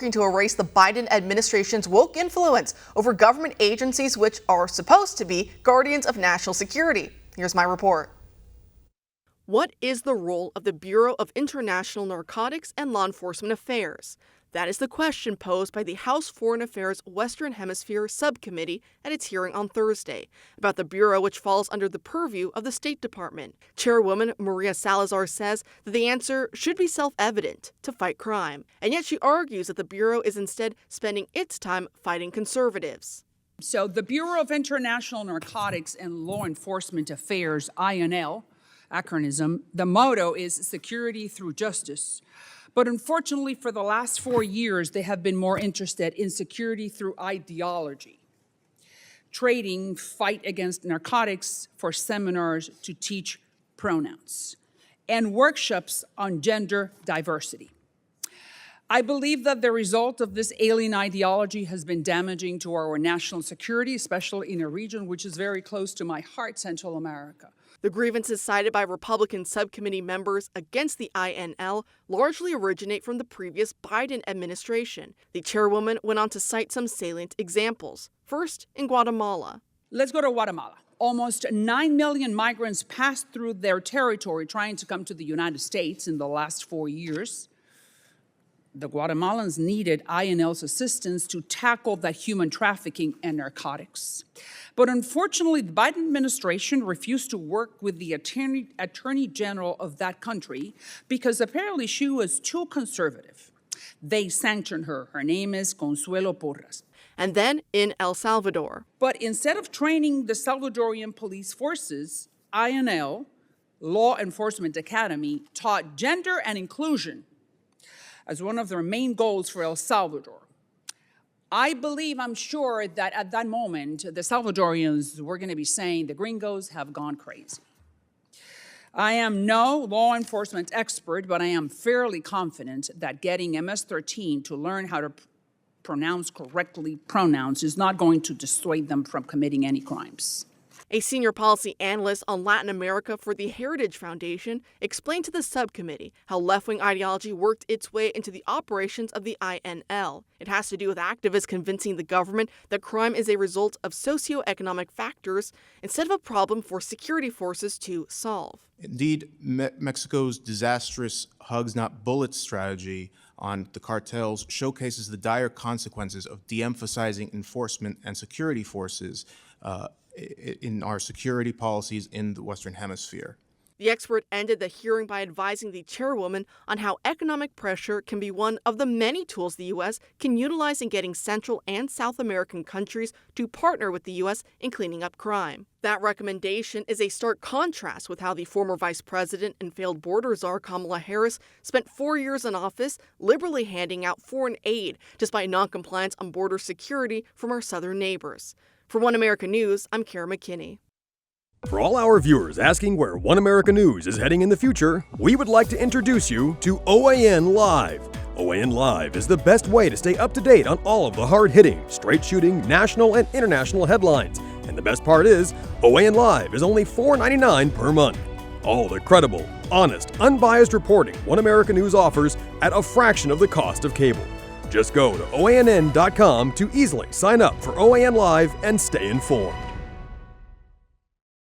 working to erase the Biden administration's woke influence over government agencies which are supposed to be guardians of national security. Here's my report. What is the role of the Bureau of International Narcotics and Law Enforcement Affairs? That is the question posed by the House Foreign Affairs Western Hemisphere Subcommittee at its hearing on Thursday about the Bureau, which falls under the purview of the State Department. Chairwoman Maria Salazar says that the answer should be self-evident: to fight crime. And yet she argues that the Bureau is instead spending its time fighting conservatives. So the Bureau of International Narcotics and Law Enforcement Affairs, INL, acronym, the motto is security through justice. But unfortunately, for the last 4 years, they have been more interested in security through ideology, trading fight against narcotics for seminars to teach pronouns and workshops on gender diversity. I believe that the result of this alien ideology has been damaging to our national security, especially in a region which is very close to my heart, Central America. The grievances cited by Republican subcommittee members against the INL largely originate from the previous Biden administration. The chairwoman went on to cite some salient examples. First, in Guatemala. Let's go to Guatemala. Almost 9 million migrants passed through their territory trying to come to the United States in the last 4 years. The Guatemalans needed INL's assistance to tackle that human trafficking and narcotics. But unfortunately, the Biden administration refused to work with the attorney general of that country because apparently she was too conservative. They sanctioned her. Her name is Consuelo Porras. And then in El Salvador. But instead of training the Salvadorian police forces, INL, Law Enforcement Academy, taught gender and inclusion as one of their main goals for El Salvador. I'm sure that at that moment, the Salvadorians were going to be saying the gringos have gone crazy. I am no law enforcement expert, but I am fairly confident that getting MS-13 to learn how to pronounce correctly pronouns is not going to dissuade them from committing any crimes. A senior policy analyst on Latin America for the Heritage Foundation explained to the subcommittee how left-wing ideology worked its way into the operations of the INL. It has to do with activists convincing the government that crime is a result of socioeconomic factors instead of a problem for security forces to solve. Indeed, Mexico's disastrous hugs not bullets strategy on the cartels showcases the dire consequences of de-emphasizing enforcement and security forces in our security policies in the Western Hemisphere. The expert ended the hearing by advising the chairwoman on how economic pressure can be one of the many tools the U.S. can utilize in getting Central and South American countries to partner with the U.S. in cleaning up crime. That recommendation is a stark contrast with how the former vice president and failed border czar Kamala Harris spent 4 years in office liberally handing out foreign aid despite noncompliance on border security from our southern neighbors. For One America News, I'm McKinney. For all our viewers asking where One America News is heading in the future, we would like to introduce you to OAN Live. OAN Live is the best way to stay up to date on all of the hard-hitting, straight-shooting, national and international headlines. And the best part is, OAN Live is only $4.99 per month. All the credible, honest, unbiased reporting One America News offers at a fraction of the cost of cable. Just go to OANN.com to easily sign up for OAN Live and stay informed.